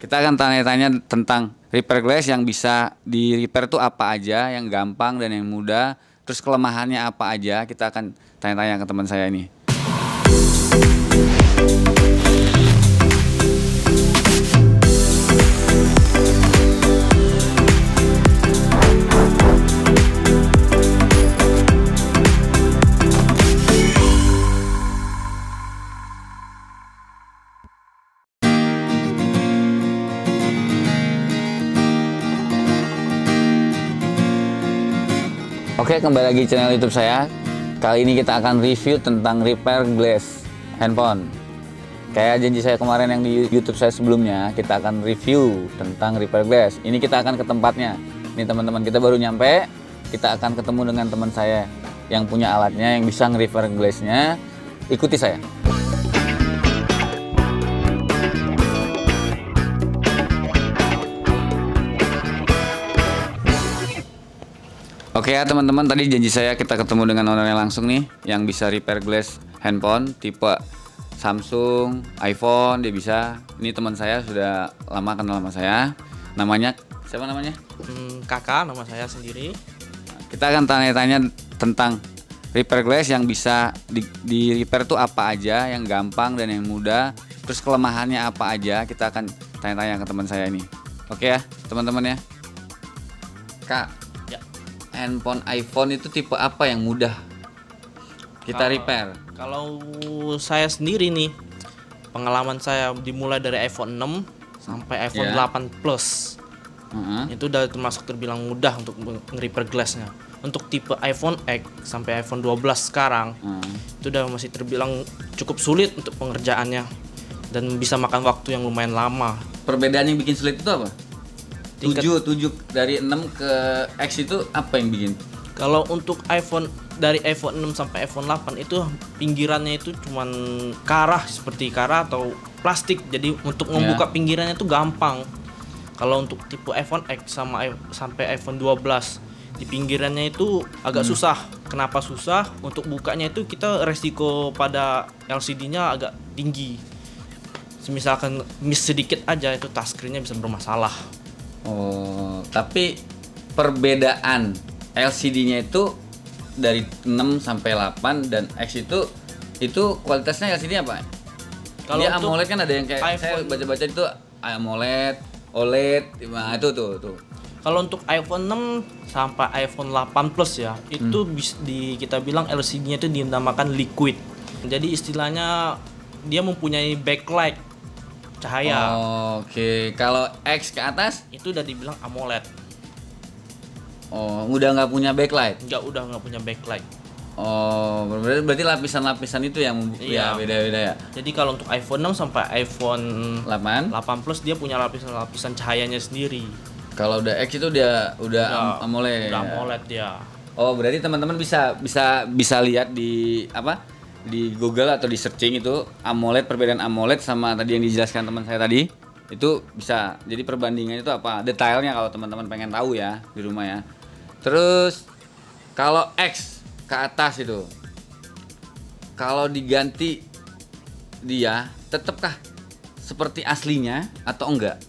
Kita akan tanya-tanya tentang repair glass yang bisa di repair tuh apa aja, yang gampang dan yang mudah. Terus kelemahannya apa aja, kita akan tanya-tanya ke teman saya ini. Oke, kembali lagi channel YouTube saya. Kali ini kita akan review tentang repair glass handphone. Kayak janji saya kemarin yang di YouTube saya sebelumnya, kita akan review tentang repair glass. Ini kita akan ke tempatnya. Ini teman-teman, kita baru nyampe. Kita akan ketemu dengan teman saya yang punya alatnya, yang bisa nge-repair glassnya. Ikuti saya. Oke ya teman-teman, tadi janji saya kita ketemu dengan ownernya langsung nih, yang bisa repair glass handphone tipe Samsung, iPhone, dia bisa. Ini teman saya sudah lama kenal sama saya. Namanya siapa namanya? Kakak, nama saya sendiri. Kita akan tanya-tanya tentang repair glass yang bisa di repair tuh apa aja, yang gampang dan yang mudah. Terus kelemahannya apa aja, kita akan tanya-tanya ke teman saya ini. Oke ya teman-teman ya. Kak, handphone iPhone itu tipe apa yang mudah kita repair? Kalau saya sendiri nih, pengalaman saya dimulai dari iPhone 6 sampai iPhone 8 Plus. Itu udah termasuk terbilang mudah untuk nge-repair glassnya. Untuk tipe iPhone X sampai iPhone 12 sekarang, itu udah masih terbilang cukup sulit untuk pengerjaannya dan bisa makan waktu yang lumayan lama. Perbedaan yang bikin sulit itu apa? 7 dari 6 ke X itu apa yang bikin? Kalau untuk iPhone, dari iPhone 6 sampai iPhone 8 itu pinggirannya itu cuman karah, seperti karah atau plastik. Jadi untuk membuka pinggirannya itu gampang. Kalau untuk tipe iPhone X sampai iPhone 12, di pinggirannya itu agak susah. Kenapa susah? Untuk bukanya itu kita resiko pada LCD-nya agak tinggi. Misalkan miss sedikit aja itu touchscreen-nya bisa bermasalah. Oh, tapi perbedaan LCD-nya itu dari 6 sampai 8 dan X itu kualitasnya LCD apa? Kalau dia AMOLED kan ada yang kayak iPhone, saya baca-baca itu AMOLED, OLED, nah itu tuh. Kalau untuk iPhone 6 sampai iPhone 8 Plus ya, itu kita bilang LCD-nya itu dinamakan liquid. Jadi istilahnya dia mempunyai backlight cahaya. Oke. Kalau X ke atas itu udah dibilang AMOLED. Oh, udah nggak punya backlight? Udah nggak punya backlight. Oh, berarti lapisan-lapisan itu yang ya beda-beda ya. Jadi kalau untuk iPhone 6 sampai iPhone 8 Plus dia punya lapisan-lapisan cahayanya sendiri. Kalau udah X itu udah AMOLED. Udah AMOLED ya. Oh, berarti teman-teman bisa lihat di di Google atau di searching itu AMOLED, perbedaan AMOLED sama tadi yang dijelaskan teman saya tadi itu bisa. Jadi perbandingannya itu apa, detailnya kalau teman-teman pengen tahu ya di rumah ya. Terus kalau X ke atas itu, kalau diganti dia tetapkah seperti aslinya atau enggak?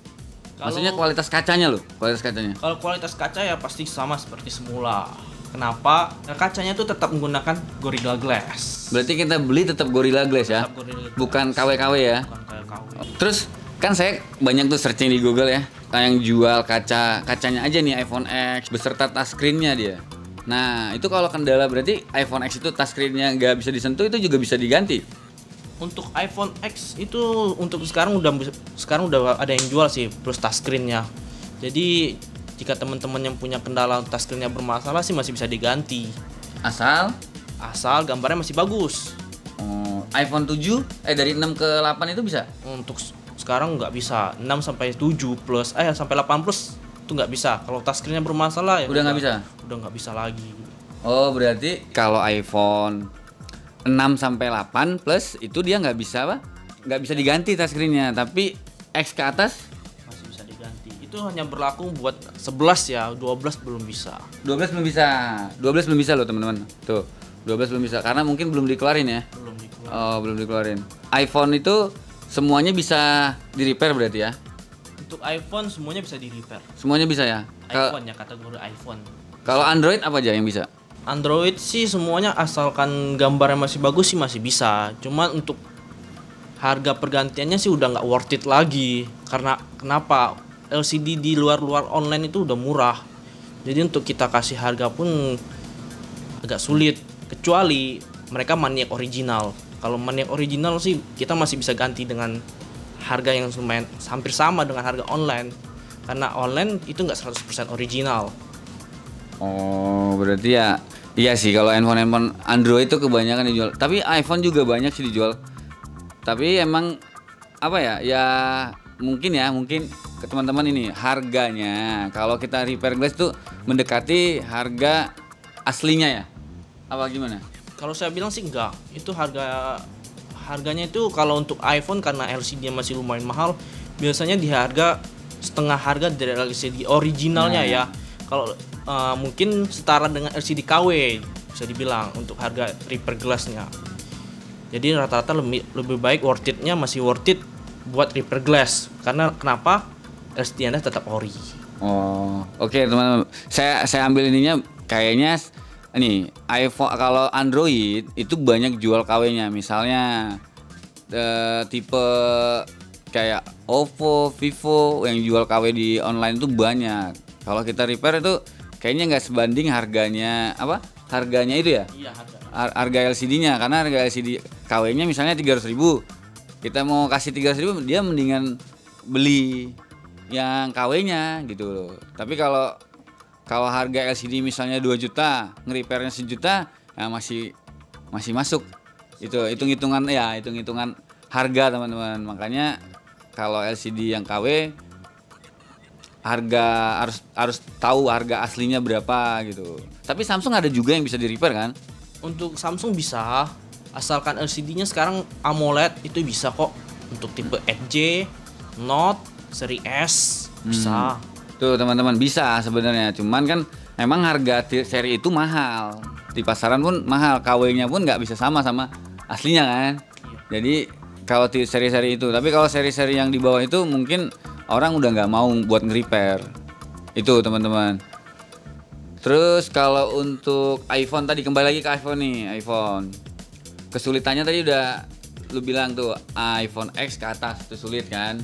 Maksudnya kualitas kacanya loh, kualitas kacanya. Kalau kualitas kaca ya pasti sama seperti semula. Kenapa? Nah, kacanya tuh tetap menggunakan Gorilla Glass. Berarti kita beli tetap Gorilla Glass ya? Bukan KW-KW ya? Bukan KW. Terus kan saya banyak tuh searching di Google ya, yang jual kacanya aja nih iPhone X beserta touchscreen-nya dia. Nah itu kalau kendala berarti iPhone X itu touchscreen-nya nggak bisa disentuh, itu juga bisa diganti. Untuk iPhone X itu untuk sekarang udah ada yang jual sih plus touchscreen-nya. Jadi jika teman-teman yang punya kendala touchscreen-nya bermasalah sih masih bisa diganti. Asal gambarnya masih bagus. iPhone 7 dari 6 ke 8 itu bisa? Untuk sekarang nggak bisa. 6 sampai 7 plus sampai 8 plus itu nggak bisa. Kalau touchscreen-nya bermasalah ya udah nggak bisa. Udah nggak bisa lagi. Oh, berarti kalau iPhone 6 sampai 8 plus itu dia nggak bisa nggak bisa diganti touchscreen-nya, tapi X ke atas masih bisa diganti. Itu hanya berlaku buat 11 ya, 12 belum bisa. 12 belum bisa. 12 belum bisa loh teman-teman. Tuh, 12 belum bisa karena mungkin belum dikeluarin ya. Belum dikeluarin. Oh, belum dikeluarin. iPhone itu semuanya bisa di repair berarti ya? Untuk iPhone semuanya bisa di repair. Semuanya bisa ya? iPhone ya, kategori iPhone. Kalau Android apa aja yang bisa? Android sih semuanya asalkan gambarnya masih bagus sih masih bisa. Cuman untuk harga pergantiannya sih udah nggak worth it lagi. Karena kenapa? LCD di luar online itu udah murah. Jadi untuk kita kasih harga pun agak sulit. Kecuali mereka maniak original. Kalau maniak original sih kita masih bisa ganti dengan harga yang lumayan hampir sama dengan harga online. Karena online itu nggak 100% original. Oh, berarti ya iya sih kalau handphone Android itu kebanyakan dijual. Tapi iPhone juga banyak sih dijual. Tapi emang apa ya? Ya mungkin ke teman-teman ini harganya kalau kita repair glass tuh mendekati harga aslinya ya. Apa gimana? Kalau saya bilang sih enggak. Itu harganya itu kalau untuk iPhone karena LCD-nya masih lumayan mahal, biasanya di harga setengah harga dari LCD originalnya ya. Kalau mungkin setara dengan LCD KW bisa dibilang untuk harga repair glass-nya. Jadi rata-rata lebih baik worth it-nya masih worth it buat repair glass. Karena kenapa? LCD Anda tetap ori. Oh, oke teman-teman. Saya ambil ininya kayaknya nih iPhone kalau Android itu banyak jual KW-nya. Misalnya tipe kayak Oppo, Vivo yang jual KW di online itu banyak. Kalau kita repair itu kayaknya nggak sebanding harganya harganya itu ya? Iya, harga. Harga LCD-nya karena harga LCD KW-nya misalnya 300.000. Kita mau kasih 300.000 dia mendingan beli yang KW-nya gitu loh. Tapi kalau harga LCD misalnya 2 juta, nge-repairnya 1 juta, ya masih masuk. Itu hitung-hitungan harga teman-teman. Makanya kalau LCD yang KW harga harus tahu harga aslinya berapa gitu. Tapi Samsung ada juga yang bisa di-repair kan? Untuk Samsung bisa, asalkan LCD-nya sekarang AMOLED itu bisa kok. Untuk tipe Edge, Note, seri S bisa. Tuh teman-teman bisa sebenarnya. Cuman kan emang harga seri itu mahal. Di pasaran pun mahal, KW-nya pun nggak bisa sama aslinya kan. Jadi kalau seri-seri itu, tapi kalau seri-seri yang di bawah itu mungkin orang udah nggak mau buat nge-repair. Itu teman-teman. Terus kalau untuk iPhone tadi, kembali lagi ke iPhone nih, iPhone. Kesulitannya tadi udah lu bilang tuh iPhone X ke atas itu sulit kan.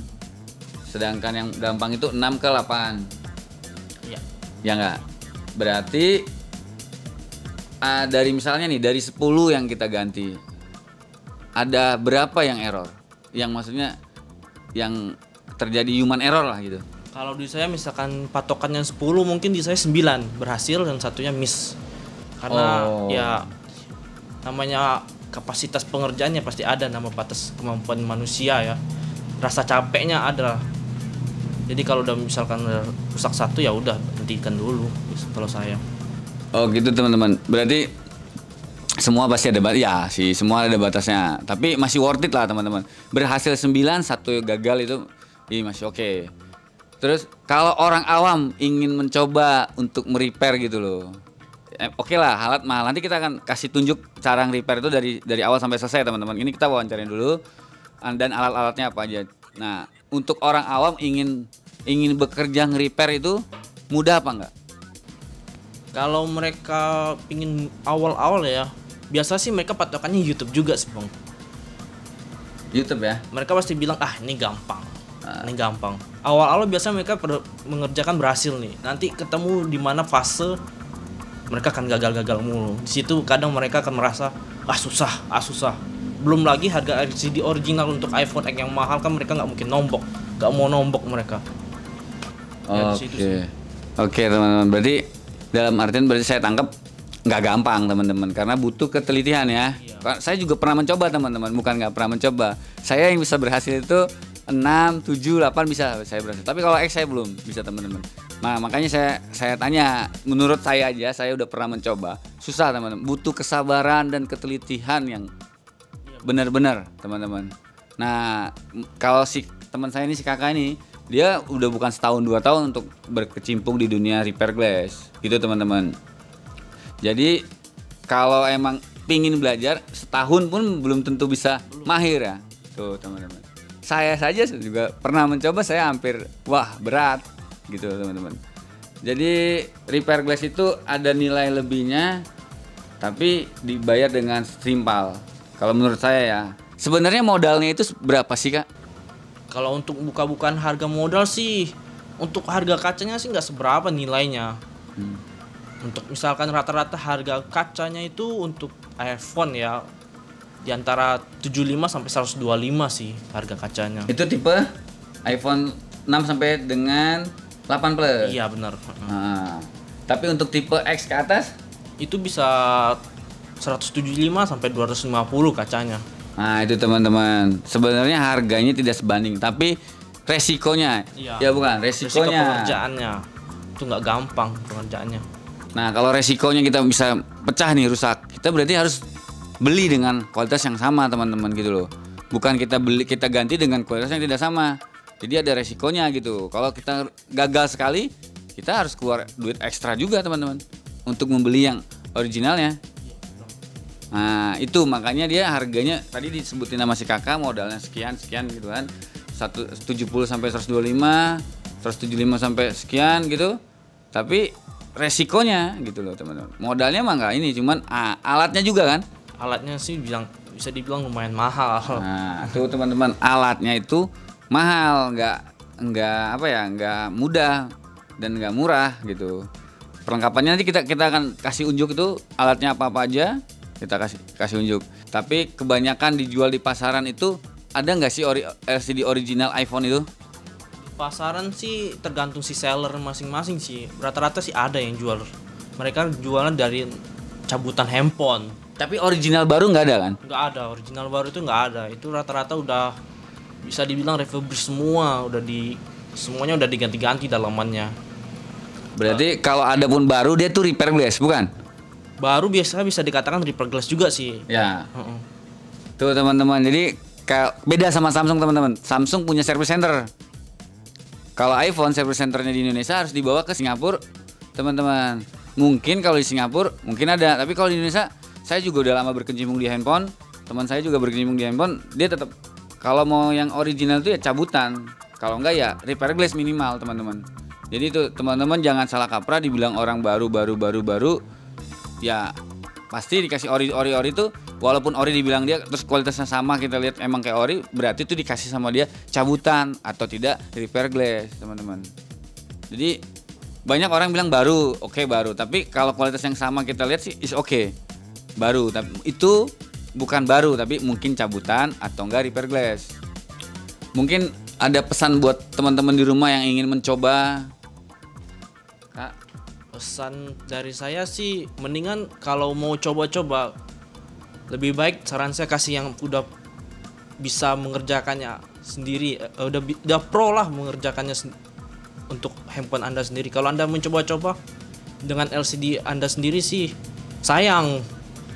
Sedangkan yang gampang itu 6 ke 8. Iya. Ya enggak? Berarti dari misalnya nih dari 10 yang kita ganti, ada berapa yang error? Yang maksudnya yang terjadi human error lah gitu. Kalau di saya misalkan patokannya 10, mungkin di saya 9 berhasil dan satunya miss. Karena ya namanya kapasitas pengerjaannya pasti ada nama batas kemampuan manusia ya. Rasa capeknya ada. Jadi kalau udah misalkan rusak satu ya udah hentikan dulu kalau saya. Oh gitu teman-teman. Berarti semua pasti ada semua ada batasnya. Tapi masih worth it lah teman-teman. Berhasil 9, satu gagal itu masih oke. Terus kalau orang awam ingin mencoba untuk merepair gitu loh. Oke lah, alat mahal. Nanti kita akan kasih tunjuk cara nge-repair itu dari awal sampai selesai teman-teman. Ini kita wawancarin dulu dan alat-alatnya apa aja. Nah, untuk orang awam ingin bekerja nge-repair itu mudah apa enggak? Kalau mereka pingin awal-awal ya, biasa sih mereka patokannya YouTube juga sih Bang. YouTube ya? Mereka pasti bilang ini gampang. Ini gampang. Awal-awal biasa mereka mengerjakan berhasil nih. Nanti ketemu di mana fase mereka akan gagal mulu. Di situ kadang mereka akan merasa susah. Belum lagi harga LCD original untuk iPhone X yang mahal kan mereka nggak mungkin nggak mau nombok mereka. Oke teman-teman. Berarti dalam artian saya tangkap nggak gampang teman-teman karena butuh ketelitian ya. Iya. Saya juga pernah mencoba teman-teman, bukan nggak pernah mencoba. Saya yang bisa berhasil itu 6, 7, 8 bisa saya berhasil. Tapi kalau X saya belum bisa teman-teman. Nah makanya saya tanya, menurut saya aja saya udah pernah mencoba, susah teman-teman, butuh kesabaran dan ketelitian yang benar-benar teman-teman. Nah kalau si teman saya ini, si kakak ini, dia udah bukan setahun 2 tahun untuk berkecimpung di dunia repair glass gitu teman-teman. Jadi kalau emang pingin belajar setahun pun belum tentu bisa mahir ya tuh teman-teman. saya saja juga pernah mencoba, saya hampir wah berat gitu teman-teman. Jadi repair glass itu ada nilai lebihnya, tapi dibayar dengan setimpal. Kalau menurut saya ya. Sebenarnya modalnya itu berapa sih Kak? Kalau untuk buka-bukaan harga modal sih, untuk harga kacanya sih nggak seberapa nilainya. Untuk misalkan rata-rata harga kacanya itu untuk iPhone ya di antara 75 sampai 125 sih harga kacanya. Itu tipe iPhone 6 sampai dengan 8 Plus. Iya benar. Nah, tapi untuk tipe X ke atas Itu bisa 175 sampai 250 kacanya. nah itu teman-teman. Sebenarnya harganya tidak sebanding, tapi resikonya Iya. ya bukan Resiko resikonya. pengerjaannya itu nggak gampang pengerjaannya. Nah, kalau resikonya kita bisa pecah nih rusak, kita berarti harus beli dengan kualitas yang sama teman-teman gitu loh. Bukan kita ganti dengan kualitas yang tidak sama. Jadi ada resikonya gitu. Kalau kita gagal sekali, kita harus keluar duit ekstra juga teman-teman untuk membeli yang originalnya. Nah, itu makanya dia harganya tadi disebutin nama si kakak modalnya sekian gitu kan. 170 sampai 125, 175 sampai sekian gitu. Tapi resikonya gitu loh teman-teman. Modalnya mah nggak ini, cuman alatnya juga kan. Alatnya sih bisa dibilang lumayan mahal. Nah, tuh teman-teman, alatnya itu mahal, nggak mudah dan nggak murah gitu. Perlengkapannya nanti kita akan kasih unjuk itu alatnya apa aja, kita kasih unjuk. Tapi kebanyakan dijual di pasaran itu ada nggak sih LCD original iPhone itu? Pasaran sih tergantung si seller masing-masing sih. Rata-rata sih ada yang jual. Mereka jualan dari cabutan handphone. Tapi original baru nggak ada kan? Nggak ada, original baru itu nggak ada. Itu rata-rata udah bisa dibilang refurbish semua, semuanya udah diganti-ganti dalamannya. Berarti kalau ada pun baru dia tuh repair glass, bukan? Baru biasa bisa dikatakan repair glass juga sih. Ya. Tuh teman-teman, jadi beda sama Samsung teman-teman. Samsung punya service center. Kalau iPhone service centernya di Indonesia harus dibawa ke Singapura, teman-teman. Mungkin kalau di Singapura mungkin ada, tapi kalau di Indonesia saya juga udah lama berkecimpung di handphone. Teman saya juga berkecimpung di handphone, dia tetap kalau mau yang original itu ya cabutan. Kalau enggak ya repair glass minimal, teman-teman. Jadi itu teman-teman jangan salah kaprah dibilang orang baru ya pasti dikasih ori itu, walaupun ori dibilang dia terus kualitasnya sama, kita lihat emang kayak ori, berarti itu dikasih sama dia cabutan atau tidak repair glass, teman-teman. Jadi banyak orang bilang baru, oke baru, tapi kalau kualitas yang sama kita lihat sih is oke. Baru, tapi itu bukan baru, tapi mungkin cabutan atau enggak repair glass. Mungkin ada pesan buat teman-teman di rumah yang ingin mencoba, Kak? Pesan dari saya sih mendingan kalau mau coba-coba lebih baik saran saya kasih yang udah bisa mengerjakannya sendiri, udah pro lah mengerjakannya untuk handphone Anda sendiri. Kalau Anda mencoba-coba dengan LCD Anda sendiri sih sayang.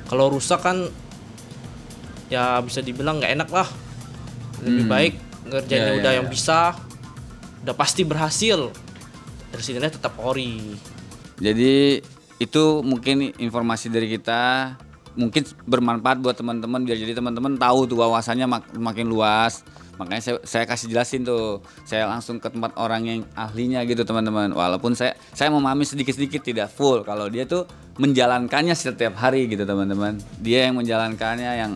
Kalau rusak kan ya bisa dibilang nggak enak lah. Lebih baik ngerjainnya udah yang bisa, udah pasti berhasil. LCD-nya tetap ori. Jadi itu mungkin informasi dari kita, mungkin bermanfaat buat teman-teman biar jadi teman-teman tahu tuh wawasannya makin luas. Makanya saya kasih jelasin tuh, saya langsung ke tempat orang yang ahlinya gitu teman-teman. Walaupun saya memahami sedikit-sedikit, tidak full. Kalau dia tuh menjalankannya setiap hari gitu teman-teman. Dia yang menjalankannya, yang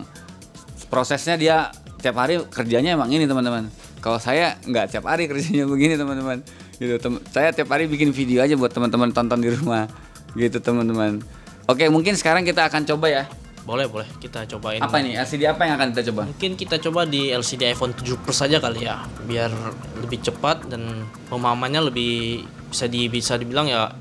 prosesnya dia tiap hari kerjanya emang ini teman-teman. Kalau saya nggak tiap hari kerjanya begini teman-teman. Gitu, saya tiap hari bikin video aja buat teman-teman tonton di rumah gitu teman-teman. Oke, mungkin sekarang kita akan coba ya. Boleh kita cobain. Apa nih LCD apa yang akan kita coba? Mungkin kita coba di LCD iPhone 7 Plus saja kali ya, biar lebih cepat dan pemahamannya lebih bisa dibilang ya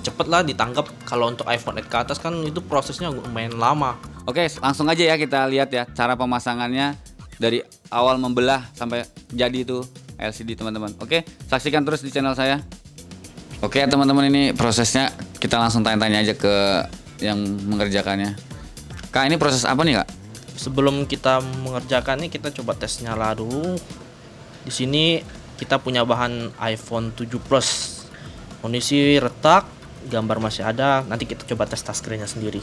cepet lah ditangkap. Kalau untuk iPhone 8 ke atas kan itu prosesnya lumayan lama. Oke, langsung aja ya kita lihat ya cara pemasangannya dari awal membelah sampai jadi itu LCD teman-teman. Oke, saksikan terus di channel saya. Oke teman-teman, ini prosesnya kita langsung tanya-tanya aja ke yang mengerjakannya. Kak, ini proses apa nih Kak? Sebelum kita mengerjakannya kita coba tes nyala dulu. Di sini kita punya bahan iPhone 7 Plus. Kondisi retak, gambar masih ada. Nanti kita coba tes touchscreen-nya sendiri.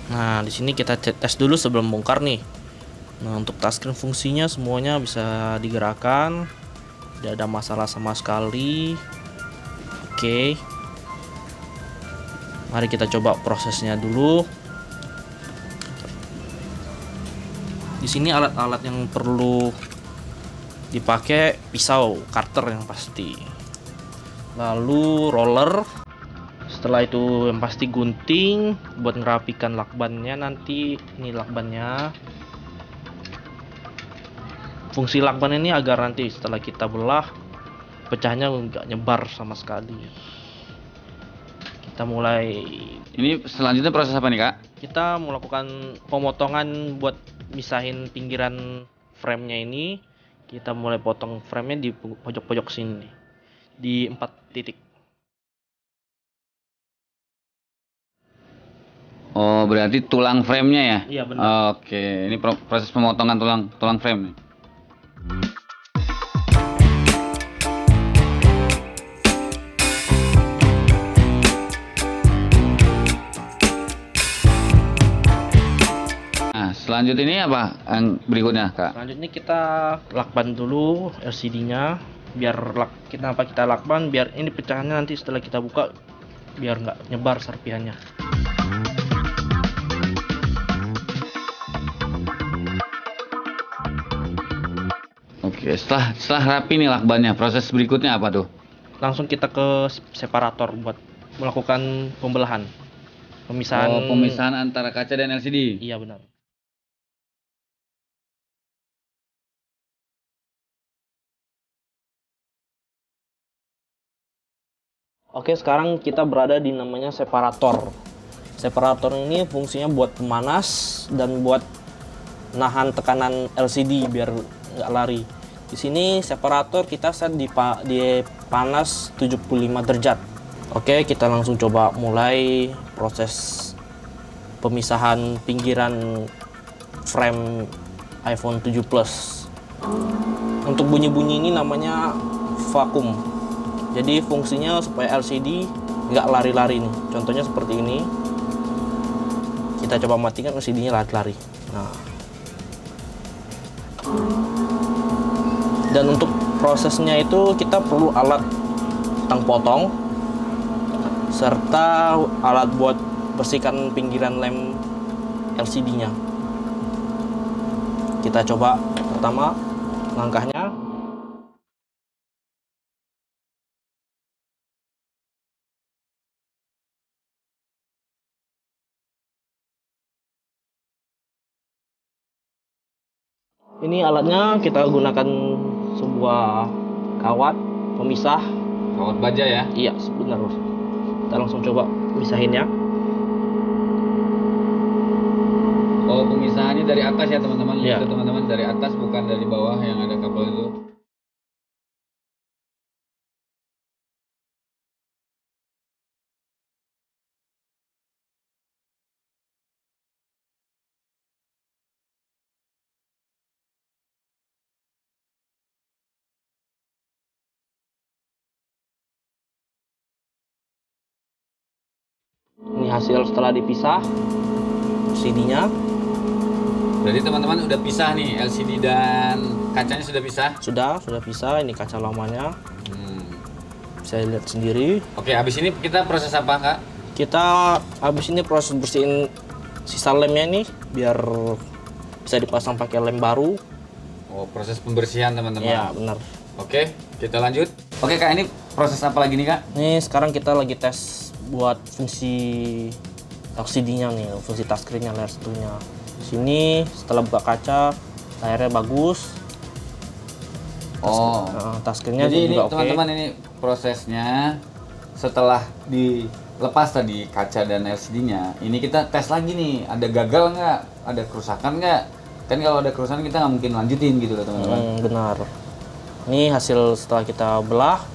Nah, di sini kita tes dulu sebelum bongkar nih. Nah, untuk touchscreen fungsinya semuanya bisa digerakkan, tidak ada masalah sama sekali. Oke, mari kita coba prosesnya dulu. Di sini alat-alat yang perlu dipakai pisau, cutter yang pasti, lalu roller, setelah itu yang pasti gunting buat ngerapikan lakbannya. Nanti ini lakbannya, fungsi lakban ini agar nanti setelah kita belah pecahnya nggak nyebar sama sekali. Kita mulai, Ini selanjutnya proses apa nih, Kak? kita melakukan pemotongan buat misahin pinggiran framenya ini. Kita mulai potong framenya di pojok-pojok sini di 4 titik. Oh, berarti tulang frame-nya ya? Iya, benar. Oke, ini proses pemotongan tulang frame nih. Nah, selanjutnya ini apa yang berikutnya, Kak? Selanjutnya kita lakban dulu LCD-nya, biar kenapa kita lakban, biar ini pecahannya nanti setelah kita buka biar nggak nyebar serpihannya. Oke, setelah rapi nih lakbannya, proses berikutnya apa tuh? Langsung kita ke separator buat melakukan pembelahan, pemisahan. Oh, pemisahan antara kaca dan LCD. Iya, benar. Oke, sekarang kita berada di namanya separator. Separator ini fungsinya buat pemanas dan buat nahan tekanan LCD biar nggak lari. Di sini separator kita set di panas 75 derajat. Oke, kita langsung coba mulai proses pemisahan pinggiran frame iPhone 7 Plus. Untuk bunyi-bunyi ini namanya vakum. Jadi fungsinya supaya LCD nggak lari-lari nih. Contohnya seperti ini. Kita coba matikan, LCD-nya lari-lari. Nah. Dan untuk prosesnya itu kita perlu alat tang potong serta alat buat bersihkan pinggiran lem LCD-nya. Kita coba pertama langkahnya. Ini alatnya, kita gunakan sebuah kawat pemisah. Kawat baja ya? Iya, benar. Kita langsung coba misahinnya. Oh, pemisahannya dari atas ya teman-teman. Iya. Itu teman-teman dari atas, bukan dari bawah yang ada kabel itu. Ini hasil setelah dipisah LCD-nya. Berarti teman-teman udah pisah nih, LCD dan kacanya sudah pisah. Sudah pisah. Ini kaca lamanya. Bisa lihat sendiri. Oke, habis ini kita proses apa, Kak? Kita habis ini proses bersihin sisa lemnya nih biar bisa dipasang pakai lem baru. Oh, proses pembersihan teman-teman. Iya, benar. Oke, kita lanjut. Oke, Kak, ini proses apa lagi nih, Kak? Nih sekarang kita lagi tes buat fungsi LCD-nya nih, fungsi touchscreen-nya, layar sentuhnya. Di sini setelah buka kaca, layarnya bagus. Oh. Touchscreen-nya Jadi ini juga oke. teman-teman, ini prosesnya setelah dilepas tadi kaca dan LCD-nya. Ini kita tes lagi nih, ada gagal nggak, ada kerusakan nggak? Kan kalau ada kerusakan kita nggak mungkin lanjutin gitu loh teman-teman. Benar. Ini hasil setelah kita belah.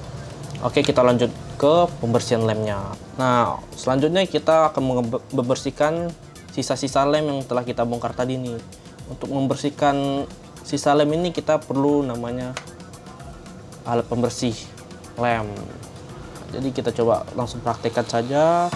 Oke, kita lanjut ke pembersihan lemnya. Nah, selanjutnya kita akan membersihkan sisa-sisa lem yang telah kita bongkar tadi nih. Untuk membersihkan sisa lem ini kita perlu namanya alat pembersih lem. Jadi kita coba langsung praktekkan saja.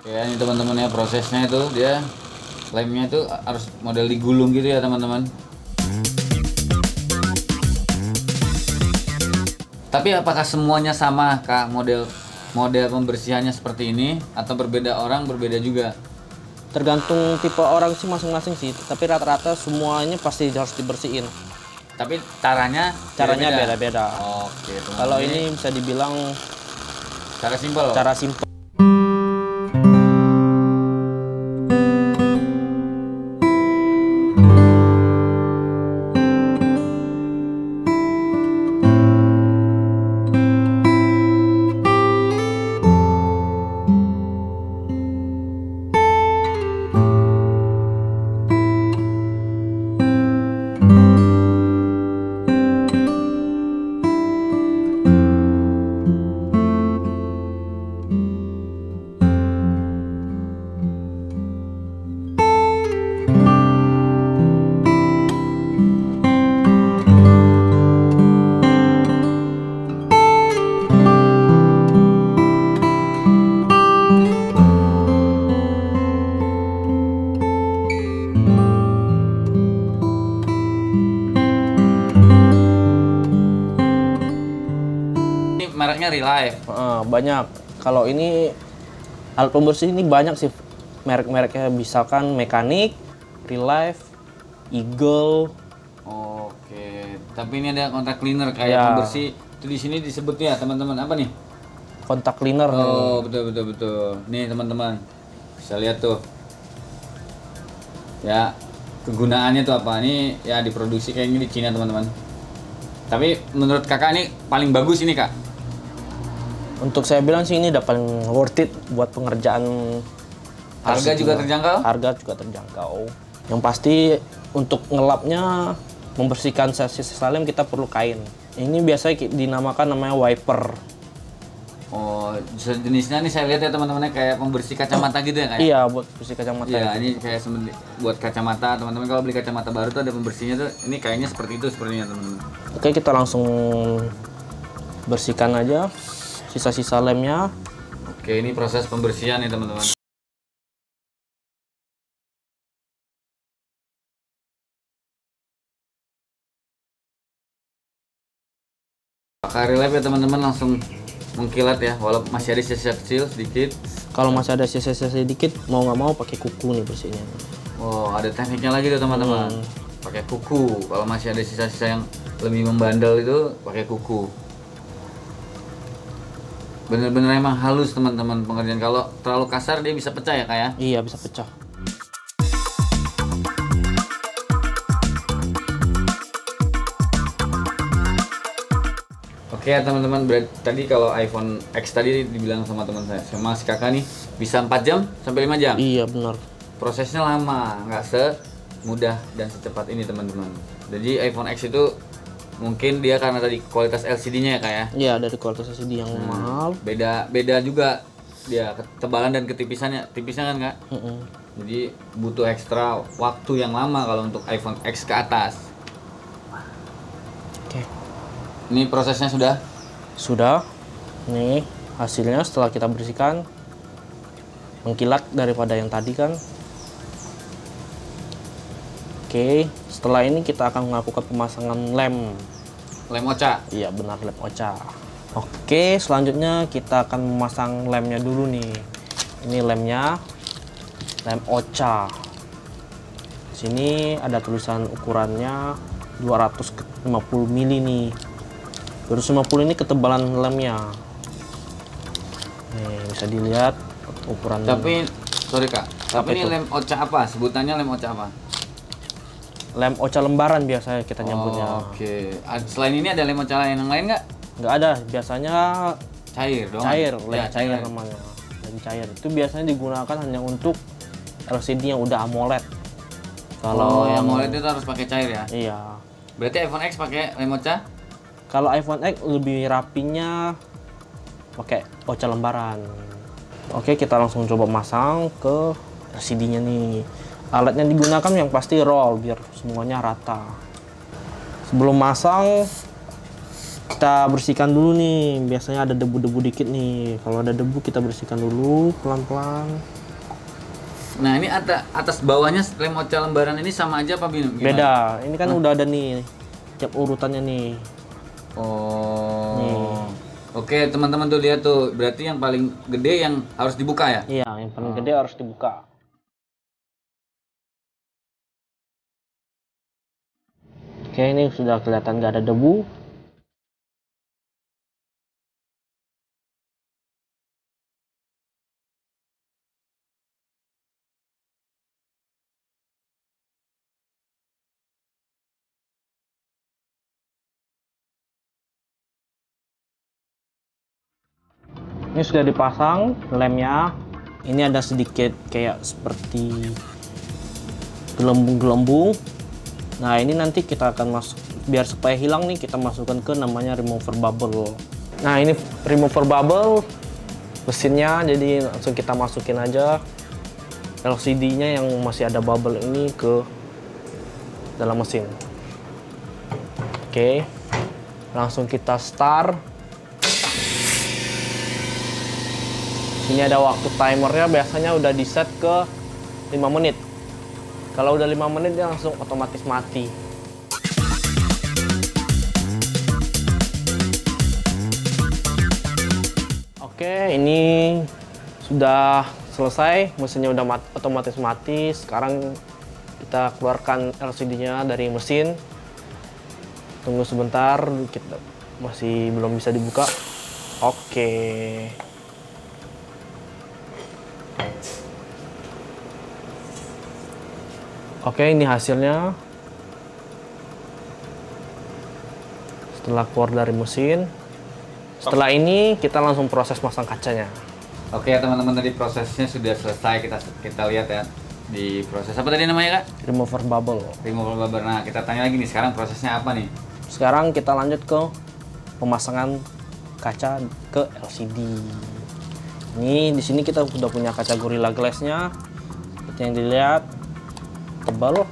Kayak ini teman-teman ya, prosesnya itu dia lemnya itu harus model digulung gitu ya teman-teman. Tapi apakah semuanya sama Kak, model pembersihannya seperti ini atau berbeda orang berbeda juga? Tergantung tipe orang sih masing-masing sih, tapi rata-rata semuanya pasti harus dibersihin. Tapi caranya beda-beda. Oke, Kalau ini bisa dibilang cara simpel. cara simpel. Mereknya Relive. Banyak. Kalau ini alat pembersih ini banyak sih merek-mereknya, misalkan Mekanik, Relive, Eagle. Oke, tapi ini ada kontak cleaner kayak pembersih. Itu di sini disebutnya teman-teman apa nih? Kontak cleaner. Oh, betul. Nih teman-teman, bisa lihat tuh. Ya, kegunaannya tuh apa? Ini ya diproduksi kayaknya di Cina teman-teman. Tapi menurut kakak ini paling bagus ini kak? Untuk saya bilang sih ini udah paling worth it buat pengerjaan. Harga juga terjangkau? Harga juga terjangkau. Yang pasti untuk ngelapnya, membersihkan sisa lem kita perlu kain. Ini biasanya dinamakan namanya wiper. Oh, jenisnya nih saya lihat ya teman-temannya kayak pembersih kacamata gitu ya kayak? Iya, buat bersih kacamata. Iya, ini kayak buat kacamata teman-teman. Kalau beli kacamata baru tuh ada pembersihnya tuh. Ini kayaknya seperti itu sepertinya teman-teman. Oke, kita langsung bersihkan aja sisa-sisa lemnya. Oke, ini proses pembersihan nih teman-teman. Pakai Relive ya teman-teman, langsung mengkilat ya, walaupun masih ada sisa kecil sedikit. Kalau masih ada sisa-sisa sedikit, mau nggak mau pakai kuku nih bersihnya. Oh, ada tekniknya lagi tuh teman-teman. Pakai kuku. Kalau masih ada sisa-sisa yang lebih membandel itu pakai kuku. Bener-bener emang halus teman-teman pengerjaan. Kalau terlalu kasar dia bisa pecah ya kak ya? Iya, bisa pecah. Oke ya teman-teman, tadi kalau iPhone X tadi dibilang sama teman saya, sama si kakak nih bisa 4 jam sampai 5 jam. Iya benar. Prosesnya lama, nggak semudah dan secepat ini teman-teman. Jadi iPhone X itu mungkin dia karena tadi kualitas LCD-nya ya kak ya? Iya, dari kualitas LCD yang mahal. Beda juga dia ketebalan dan ketipisannya, tipisnya kan kak? Jadi butuh ekstra waktu yang lama kalau untuk iPhone X ke atas. Oke. Ini prosesnya sudah? Sudah. Nih hasilnya setelah kita bersihkan, mengkilat daripada yang tadi kan. Oke, setelah ini kita akan melakukan pemasangan lem. Lem Ocha? Iya benar, lem Ocha. Oke, selanjutnya kita akan memasang lemnya dulu nih. Ini lemnya, lem Ocha. Sini ada tulisan ukurannya 250 mili nih. 250 ini ketebalan lemnya. Nih bisa dilihat ukuran. Tapi sorry kak, tapi ini itu? lem Ocha apa? Sebutannya lem Ocha apa? Lem Ocha lembaran biasanya kita nyebutnya. Oke. Selain ini ada lem Ocha yang lain nggak? Nggak ada, biasanya Cair dong. cair, lem Ya, cair namanya. Lem cair itu biasanya digunakan hanya untuk LCD yang udah AMOLED. Kalau yang AMOLED itu harus pakai cair ya? Iya. Berarti iPhone X pakai lem Ocha? Kalau iPhone X lebih rapinya pakai Ocha lembaran. Oke, kita langsung coba masang ke LCD-nya nih. Alat yang digunakan yang pasti roll biar semuanya rata. Sebelum masang Kita bersihkan dulu nih, biasanya ada debu-debu dikit nih. Kalau ada debu kita bersihkan dulu pelan-pelan. Nah ini atas bawahnya lem Ocha lembaran ini sama aja apa gimana? Beda, ini kan udah ada nih tiap urutannya nih. Oh. Nih. Oke teman-teman tuh lihat tuh, berarti yang paling gede yang harus dibuka ya? Iya, yang paling gede harus dibuka. Oke, ini sudah kelihatan nggak ada debu. Ini sudah dipasang lemnya. Ini ada sedikit kayak seperti gelembung-gelembung. Nah ini nanti kita akan masuk, biar supaya hilang nih kita masukkan ke namanya remover bubble. Nah ini remover bubble mesinnya, jadi langsung kita masukin aja LCD-nya yang masih ada bubble ini ke dalam mesin. Oke, langsung kita start. Ini ada waktu timernya, biasanya udah di set ke 5 menit. Kalau udah 5 menit dia langsung otomatis mati. Oke, ini sudah selesai, mesinnya udah otomatis mati. Sekarang kita keluarkan LCD-nya dari mesin. Tunggu sebentar, kita masih belum bisa dibuka. Oke. Oke, ini hasilnya setelah keluar dari mesin. Setelah ini kita langsung proses pasang kacanya. Oke teman-teman, tadi prosesnya sudah selesai, kita lihat ya di proses apa tadi namanya Kak? Remover bubble. Removal bubble. Nah kita tanya lagi nih, sekarang prosesnya apa nih? Sekarang kita lanjut ke pemasangan kaca ke LCD. Ini di sini kita sudah punya kaca Gorilla Glass-nya. Seperti yang dilihat, tebal.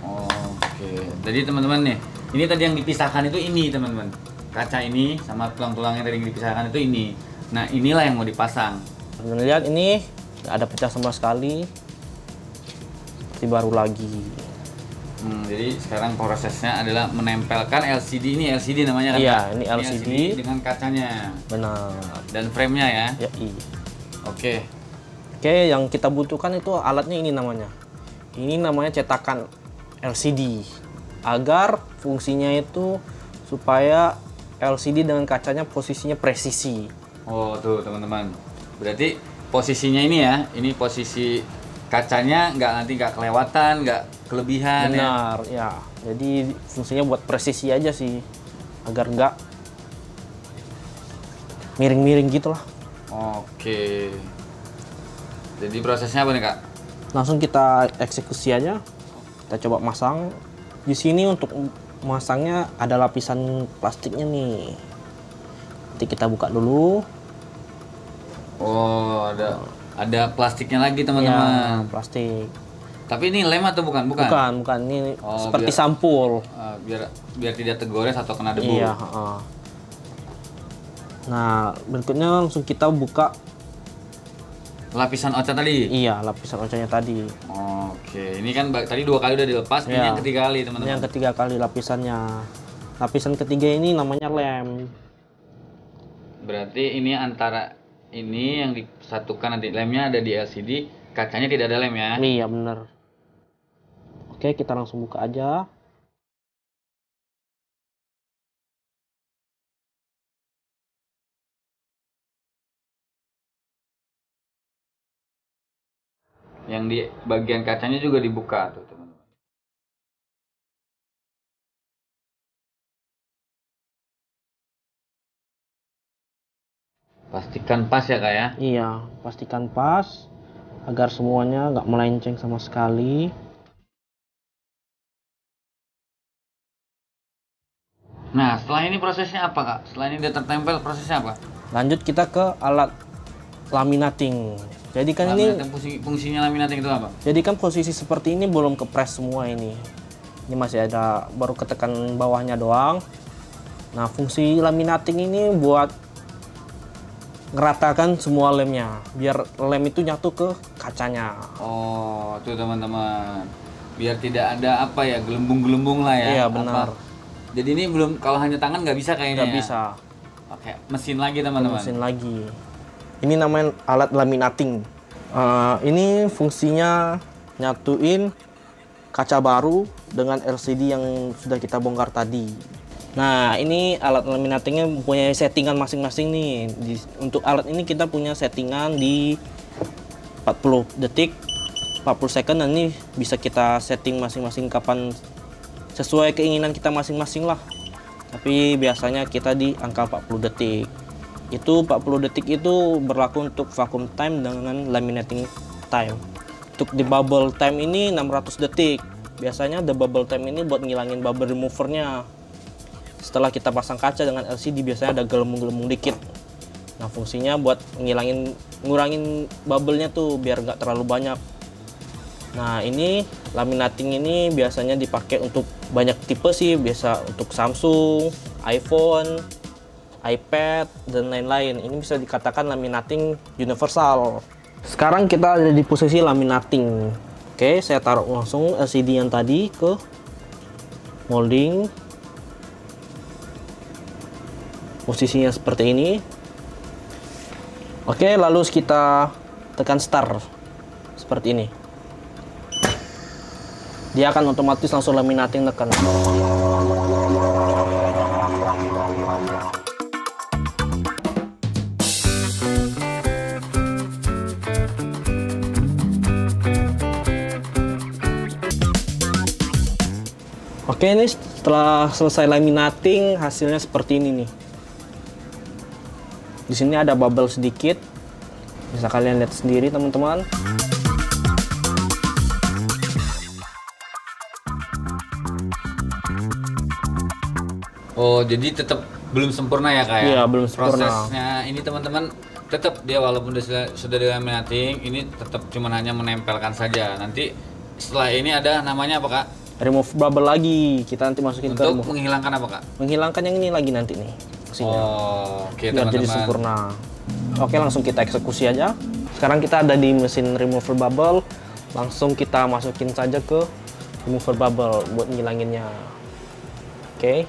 Oke. Jadi teman-teman nih, ini tadi yang dipisahkan itu ini teman-teman. Kaca ini sama tulang-tulangnya tadi yang dipisahkan itu ini. Nah inilah yang mau dipasang. Kalian lihat ini nggak ada pecah sama sekali, seperti baru lagi. Jadi sekarang prosesnya adalah menempelkan LCD, ini LCD namanya kan? Iya, Kak? ini LCD dengan kacanya. Benar. Dan frame-nya ya? Ya, iya. Oke. Oke, yang kita butuhkan itu alatnya ini namanya. Ini namanya cetakan LCD. Agar fungsinya itu supaya LCD dengan kacanya posisinya presisi. Oh tuh teman-teman. Berarti posisinya ini ya, ini posisi kacanya nggak kelewatan, nggak kelebihan. Benar, ya. Jadi fungsinya buat presisi aja sih, agar nggak miring-miring gitulah. Oke. Jadi prosesnya apa nih Kak? Langsung kita eksekusi aja. Kita coba masang. Di sini untuk masangnya ada lapisan plastiknya nih. Nanti kita buka dulu. Oh, ada plastiknya lagi teman-teman. Ya, plastik. Tapi ini lem atau bukan? Bukan. Bukan. Ini seperti sampul. Biar tidak tergores atau kena debu. Iya. Nah, berikutnya langsung kita buka lapisan Ocha tadi. Iya, lapisan Ochanya tadi. Oke, ini kan tadi 2 kali udah dilepas, ini yang ketiga kali teman-teman. Ini yang ketiga kali lapisannya. Lapisan ketiga ini namanya lem. Berarti ini antara ini yang disatukan, nanti lemnya ada di LCD, kacanya tidak ada lem ya? Iya bener. Oke, kita langsung buka aja. Yang di bagian kacanya juga dibuka tuh teman-teman. Pastikan pas ya Kak ya? Iya, pastikan pas agar semuanya nggak melenceng sama sekali. Nah, setelah ini prosesnya apa Kak? Setelah ini dia tertempel, prosesnya apa? Lanjut kita ke alat laminating. Jadi kan fungsinya laminating itu apa? Jadi kan posisi seperti ini belum kepres semua ini. Ini masih ada, baru ketekan bawahnya doang. Nah, fungsi laminating ini buat ngeratakan semua lemnya, biar lem itu nyatu ke kacanya. Oh, tuh teman-teman. Biar tidak ada apa ya, gelembung-gelembung lah ya. Iya, benar. Jadi ini belum, kalau hanya tangan nggak bisa kayaknya. Nggak ya? bisa. Pakai mesin lagi teman-teman. Mesin lagi. Ini namanya alat laminating. Ini fungsinya nyatuin kaca baru dengan LCD yang sudah kita bongkar tadi. Nah, ini alat laminatingnya punya settingan masing-masing nih. Untuk alat ini kita punya settingan di 40 detik, 40 second, dan ini bisa kita setting masing-masing kapan sesuai keinginan kita masing-masing lah. Tapi biasanya kita di angka 40 detik. Itu 40 detik itu berlaku untuk vacuum time dengan laminating time. Untuk di bubble time ini 600 detik. Biasanya the bubble time ini buat ngilangin bubble removernya. Setelah kita pasang kaca dengan LCD biasanya ada gelembung-gelembung dikit. Nah, fungsinya buat ngurangin bubble-nya tuh biar nggak terlalu banyak. Nah, ini laminating ini biasanya dipakai untuk banyak tipe sih, biasa untuk Samsung, iPhone, iPad, dan lain-lain. Ini bisa dikatakan laminating universal. Sekarang kita ada di posisi laminating. Oke, saya taruh langsung LCD yang tadi ke molding. Posisinya seperti ini. Oke, lalu kita tekan start seperti ini. Dia akan otomatis langsung laminating tekan. Oke, ini setelah selesai laminating hasilnya seperti ini nih. Di sini ada bubble sedikit. Bisa kalian lihat sendiri, teman-teman. Oh, jadi tetap belum sempurna ya Kak? Iya, belum sempurna. Prosesnya ini teman-teman tetap dia walaupun sudah dilaminating, ini tetap cuma hanya menempelkan saja. Nanti setelah ini ada namanya apa Kak? Remove bubble lagi. Kita nanti masukin Untuk ke menghilangkan apa Kak? menghilangkan yang ini lagi nanti nih. Oh, oke Biar jadi teman-teman. sempurna. Oke, langsung kita eksekusi aja. Sekarang kita ada di mesin remover bubble. Langsung kita masukin saja ke remover bubble buat ngilanginnya. Oke.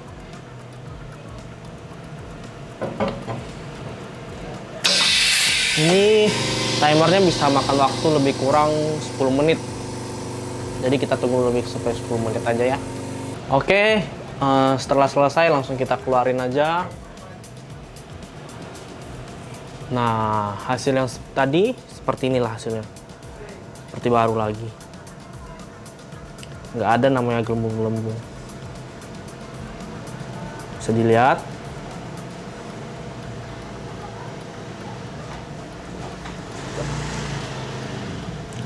Ini timernya bisa makan waktu lebih kurang 10 menit. Jadi kita tunggu lebih sampai 10 menit aja ya. Oke, setelah selesai langsung kita keluarin aja. Nah, hasil yang tadi seperti inilah hasilnya. Seperti baru lagi. Nggak ada namanya gelembung-gelembung. Bisa dilihat.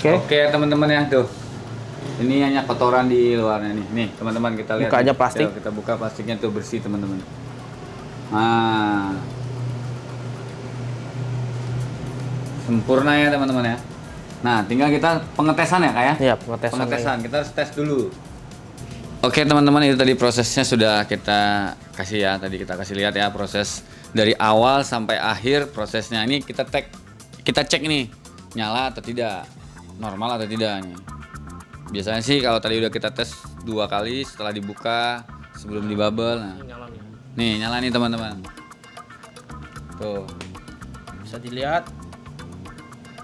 Oke teman-teman ya tuh. Ini hanya kotoran di luarnya nih. Nih teman-teman kita lihat. Buka aja plastik. Yuk, kita buka plastiknya tuh bersih teman-teman. Nah, sempurna ya teman-teman ya. Nah, tinggal kita pengetesan ya Kak ya? Iya, pengetesan. Kita harus tes dulu. Oke teman-teman, itu tadi prosesnya sudah kita kasih ya. Tadi kita kasih lihat ya proses dari awal sampai akhir prosesnya. Ini kita cek nih nyala atau tidak, normal atau tidak nih. Biasanya sih kalau tadi udah kita tes 2 kali setelah dibuka sebelum di bubble. Nah, nih nyala nih teman-teman. Tuh. Bisa dilihat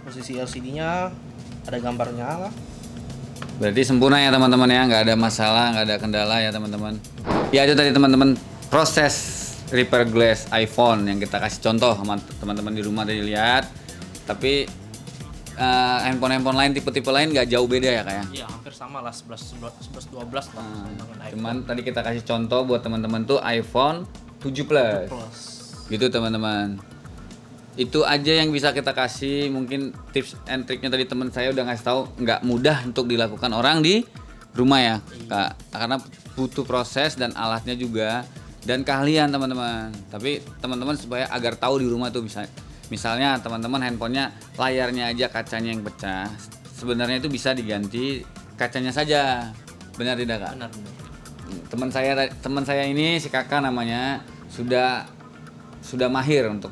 posisi LCD-nya, ada gambarnya lah. Berarti sempurna ya teman-teman ya, nggak ada masalah, nggak ada kendala ya teman-teman. Ya itu tadi teman-teman proses repair glass iPhone yang kita kasih contoh sama teman-teman di rumah tadi lihat. Tapi handphone lain, tipe-tipe lain nggak jauh beda ya kayak? Iya, hampir sama lah, 11, 12 lah. Cuman tadi kita kasih contoh buat teman-teman tuh iPhone 7 Plus. Gitu teman-teman. Itu aja yang bisa kita kasih. Mungkin tips and triknya tadi teman saya udah ngasih tahu, nggak mudah untuk dilakukan orang di rumah ya Kak, karena butuh proses dan alatnya juga dan keahlian teman-teman. Tapi teman-teman supaya agar tahu di rumah tuh bisa, misalnya teman-teman handphonenya layarnya aja kacanya yang pecah, sebenarnya itu bisa diganti kacanya saja, benar tidak Kak? Benar. teman saya ini si kakak namanya sudah mahir untuk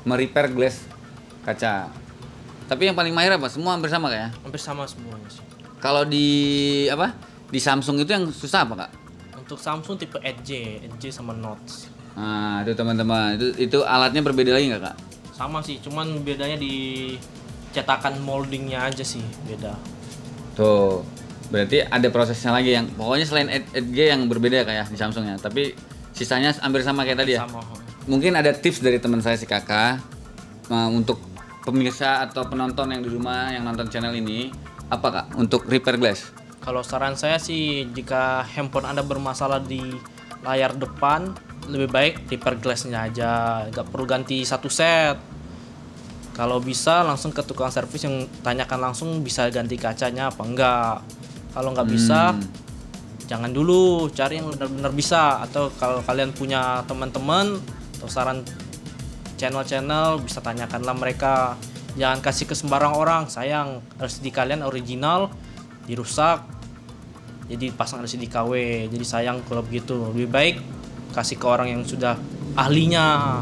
merepair glass kaca. Tapi yang paling mahir apa? Semua hampir sama kayak? Hampir sama semuanya sih. Kalau di di Samsung itu yang susah apa kak? Untuk Samsung tipe Edge sama Note. Nah itu teman-teman, itu alatnya berbeda lagi nggak kak? Sama sih, cuman bedanya di cetakan moldingnya aja sih beda. Tuh, berarti ada prosesnya lagi yang pokoknya selain Edge yang berbeda kayak di Samsung ya. Tapi sisanya hampir sama kayak tadi ya? Sama. Mungkin ada tips dari teman saya si kakak untuk pemirsa atau penonton yang di rumah yang nonton channel ini, apa kak untuk repair glass? Kalau saran saya sih, jika handphone Anda bermasalah di layar depan, lebih baik repair glassnya aja, nggak perlu ganti satu set. Kalau bisa langsung ke tukang servis yang tanyakan langsung bisa ganti kacanya apa enggak. Kalau nggak bisa, jangan dulu, cari yang benar-benar bisa. Atau kalau kalian punya teman-teman atau saran channel-channel, bisa tanyakanlah mereka. Jangan kasih ke sembarang orang, sayang LCD kalian original dirusak jadi pasang LCD KW, jadi sayang kalau begitu. Lebih baik kasih ke orang yang sudah ahlinya.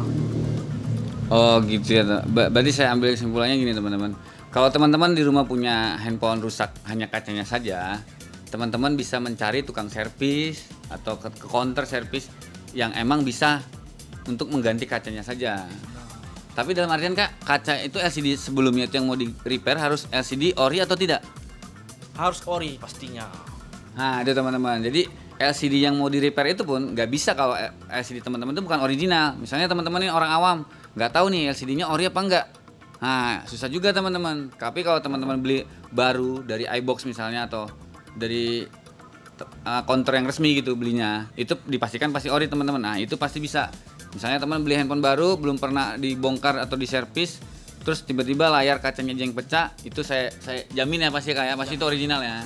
Oh gitu ya. Berarti saya ambil kesimpulannya gini teman-teman. Kalau teman-teman di rumah punya handphone rusak hanya kacanya saja, teman-teman bisa mencari tukang servis atau ke counter servis yang emang bisa untuk mengganti kacanya saja. Tapi dalam artian kak, kaca itu LCD sebelumnya itu yang mau di repair harus LCD ori atau tidak? Harus ori pastinya. Nah itu teman-teman, jadi LCD yang mau di repair itu pun nggak bisa kalau LCD teman-teman itu bukan original. Misalnya teman-teman ini orang awam nggak tahu nih LCD-nya ori apa enggak. Nah susah juga teman-teman. Tapi kalau teman-teman beli baru dari iBox misalnya atau dari counter yang resmi gitu belinya, itu dipastikan pasti ori teman-teman. Nah itu pasti bisa. Misalnya teman beli handphone baru belum pernah dibongkar atau diservis, terus tiba-tiba layar kacanya jeng pecah, itu saya jamin ya pasti kayak pasti itu original ya.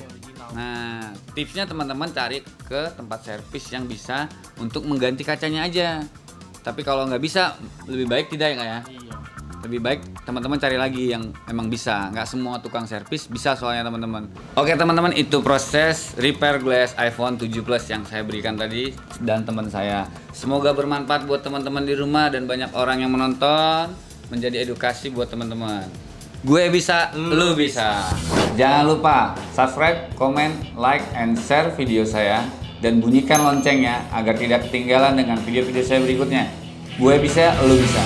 Nah tipsnya teman-teman cari ke tempat servis yang bisa untuk mengganti kacanya aja. Tapi kalau nggak bisa lebih baik tidak ya kak ya. Iya. Lebih baik teman-teman cari lagi yang emang bisa. Nggak semua tukang servis bisa soalnya teman-teman. Oke teman-teman, itu proses repair glass iPhone 7 Plus yang saya berikan tadi dan teman saya. Semoga bermanfaat buat teman-teman di rumah dan banyak orang yang menonton, menjadi edukasi buat teman-teman. Gue bisa, lu bisa. Jangan lupa subscribe, comment, like, and share video saya dan bunyikan loncengnya agar tidak ketinggalan dengan video-video saya berikutnya. Gue bisa, lu bisa.